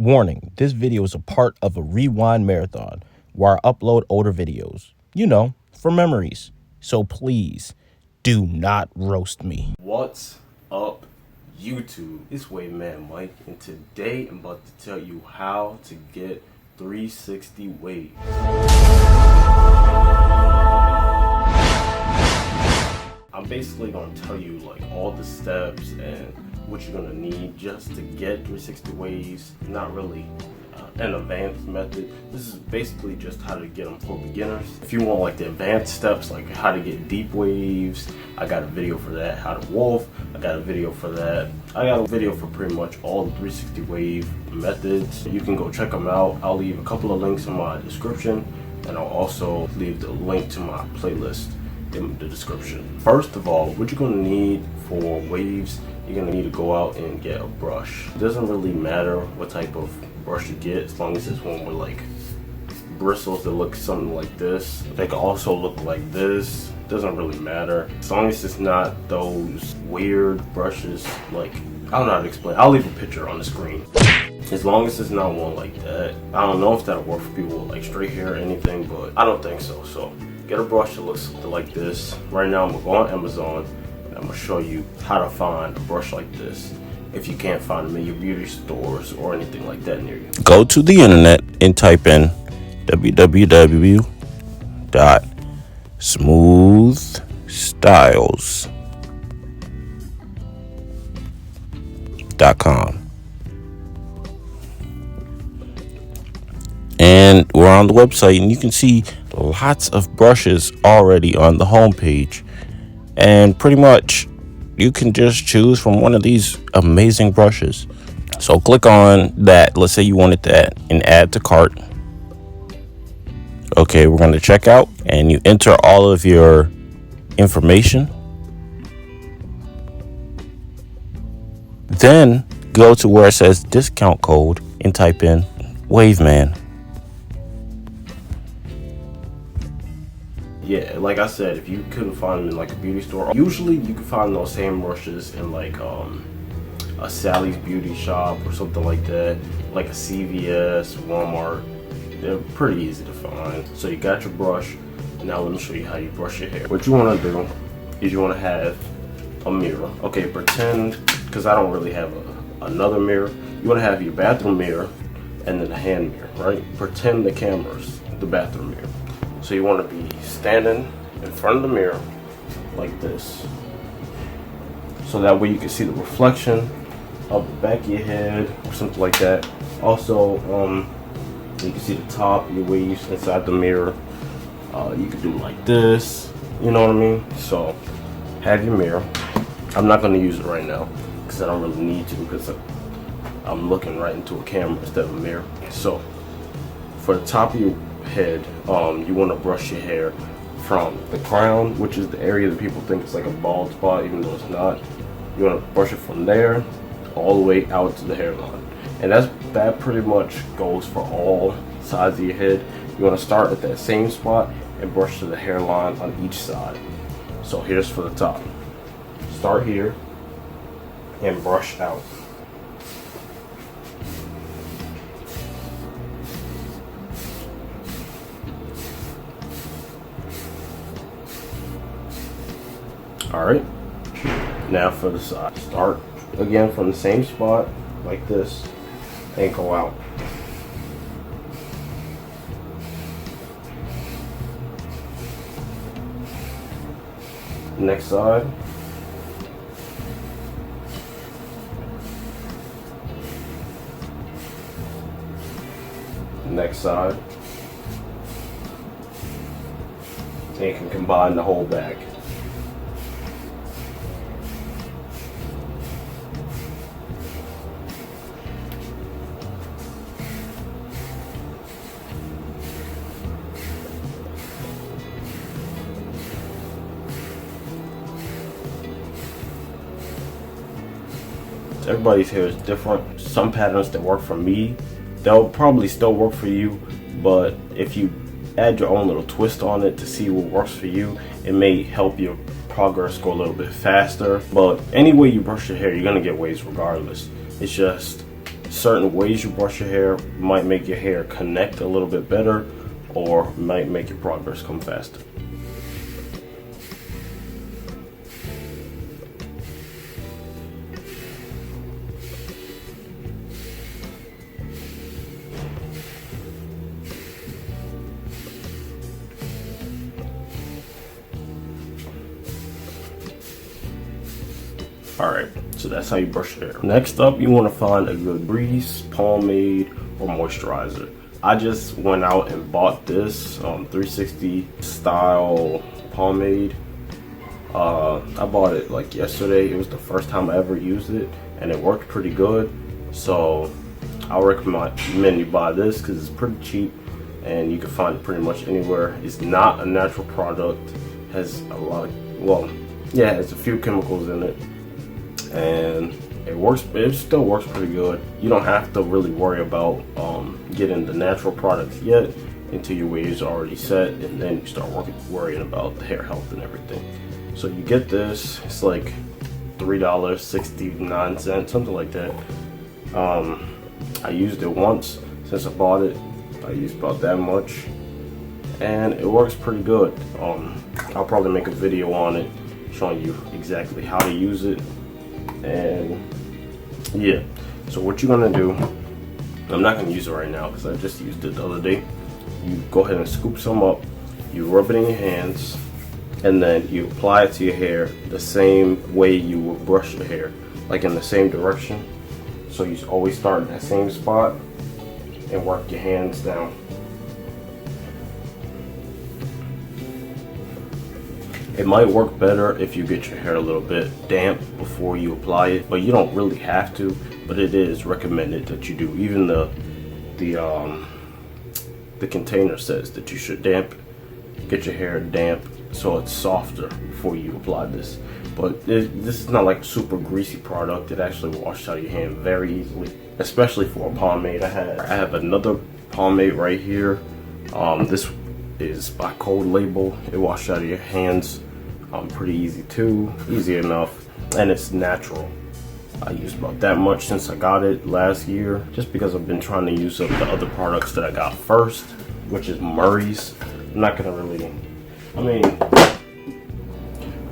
Warning, this video is a part of a rewind marathon where I upload older videos, for memories. So please, do not roast me. What's up, YouTube? It's Wavy Mike, and today I'm about to tell you how to get 360 waves. I'm basically going to tell you like all the steps and what you're going to need just to get 360 waves. Not really an advanced method. This is basically just how to get them for beginners. If you want like the advanced steps, like how to get deep waves, I got a video for that. How to wolf, I got a video for that. I got a video for pretty much all the 360 wave methods. You can go check them out. I'll leave a couple of links in my description, and I'll also leave the link to my playlist in the description. First of all, what you're going to need for waves, you're going to need to go out and get a brush. It doesn't really matter what type of brush you get, as long as it's one with like bristles that look something like this. They can also look like this. Doesn't really matter, as long as it's not those weird brushes. Like, I don't know how to explain. I'll leave a picture on the screen. As long as it's not one like that. I don't know if that'll work for people with like straight hair or anything, but I don't think so. So get a brush that looks like this. Right now I'm gonna go on Amazon and I'm gonna show you how to find a brush like this if you can't find them in your beauty stores or anything like that near you. Go to the internet and type in www.smoothstyles.com. And we're on the website, and you can see lots of brushes already on the home page. And pretty much you can just choose from one of these amazing brushes. So click on that. Let's say you wanted that and add to cart. Okay, we're going to check out, and you enter all of your information. Then go to where it says discount code and type in Waveman. Yeah, like I said, if you couldn't find them in like a beauty store, usually you can find those same brushes in like a Sally's Beauty Shop or something like that, like a CVS, Walmart. They're pretty easy to find. So you got your brush. Now let me show you how you brush your hair. What you want to do is you want to have a mirror. Okay, pretend, because I don't really have another mirror. You want to have your bathroom mirror and then a hand mirror, right? Pretend the camera's the bathroom mirror. So you want to be standing in front of the mirror like this, so that way you can see the reflection of the back of your head or something like that. Also, you can see the top of your waves inside the mirror. You can do like this, you know what I mean? So have your mirror. I'm not going to use it right now because I don't really need to, because I'm looking right into a camera instead of a mirror. So for the top of your head, you want to brush your hair from the crown, which is the area that people think is like a bald spot, even though it's not. You want to brush it from there all the way out to the hairline, and that pretty much goes for all sides of your head. You want to start at that same spot and brush to the hairline on each side. So here's for the top. Start here and brush out. Alright, now for the side. Start again from the same spot, like this, and go out. Next side. Next side. And you can combine the whole back. Everybody's hair is different. Some patterns that work for me, they'll probably still work for you, but if you add your own little twist on it to see what works for you, it may help your progress go a little bit faster. But any way you brush your hair, you're gonna get waves regardless. It's just certain ways you brush your hair might make your hair connect a little bit better, or might make your progress come faster. Alright, so that's how you brush your hair. Next up, you want to find a good grease, pomade, or moisturizer. I just went out and bought this 360 style pomade. I bought it like yesterday. It was the first time I ever used it, and it worked pretty good. So I recommend you buy this because it's pretty cheap and you can find it pretty much anywhere. It's not a natural product. Has a lot of, well, yeah, it's a few chemicals in it, and it works. It still works pretty good. You don't have to really worry about getting the natural products yet until your waves are already set, and then you start worrying about the hair health and everything. So you get this. It's like $3.69, something like that. I used it once since I bought it. I used about that much, and it works pretty good. I'll probably make a video on it showing you exactly how to use it. And yeah, so what you're gonna do, I'm not gonna use it right now because I just used it the other day. You go ahead and scoop some up, you rub it in your hands, and then you apply it to your hair the same way you would brush your hair, like in the same direction. So you always start in that same spot and work your hands down. It might work better if you get your hair a little bit damp before you apply it, but you don't really have to, but it is recommended that you do. Even the container says that you should get your hair damp so it's softer before you apply this. But this is not like a super greasy product. It actually washes out your hand very easily, especially for a pomade. I have another pomade right here. This is by Cold Label. It washes out of your hands pretty easy too, easy enough, and it's natural. I used about that much since I got it last year, just because I've been trying to use up the other products that I got first, which is Murray's. I'm not gonna really, I mean,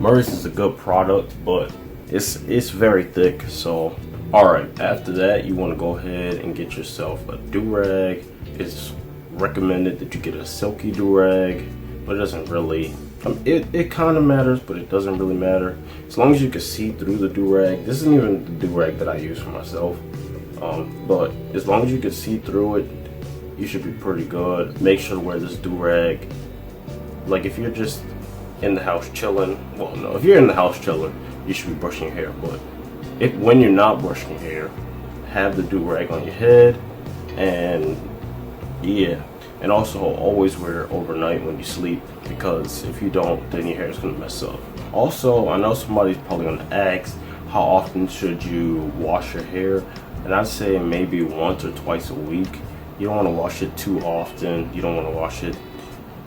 Murray's is a good product, but it's very thick. So alright, after that you want to go ahead and get yourself a do-rag. It's recommended that you get a silky do-rag, but it doesn't really, it kind of matters, but it doesn't really matter as long as you can see through the do-rag. This isn't even the do-rag that I use for myself, but as long as you can see through it, you should be pretty good. Make sure to wear this do-rag, like if you're just in the house chilling. Well, no, if you're in the house chilling, you should be brushing your hair, but when you're not brushing your hair, have the do-rag on your head. And yeah, and also always wear it overnight when you sleep, because if you don't, then your hair is gonna mess up. Also, I know somebody's probably gonna ask, how often should you wash your hair? And I'd say maybe once or twice a week. You don't want to wash it too often. You don't want to wash it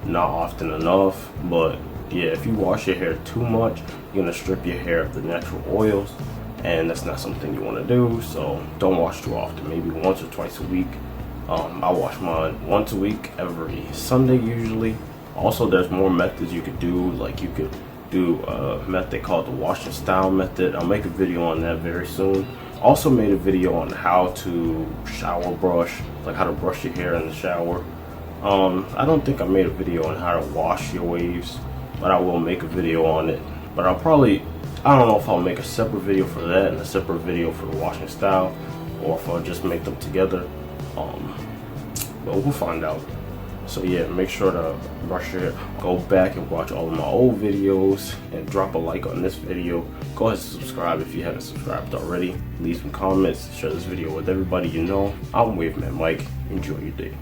not often enough. But yeah, if you wash your hair too much, you're gonna strip your hair of the natural oils, and that's not something you want to do. So don't wash too often, maybe once or twice a week. I wash mine once a week, every Sunday usually. Also, there's more methods you could do. Like you could do a method called the wash and style method. I'll make a video on that very soon. Also made a video on how to shower brush, like how to brush your hair in the shower. I don't think I made a video on how to wash your waves, but I will make a video on it. But I don't know if I'll make a separate video for that and a separate video for the wash and style, or if I'll just make them together. But we'll find out. So yeah, make sure to brush your hair. Go back and watch all of my old videos and drop a like on this video. Go ahead and subscribe if you haven't subscribed already. Leave some comments, share this video with everybody you know. I'm Waveman Mike. Enjoy your day.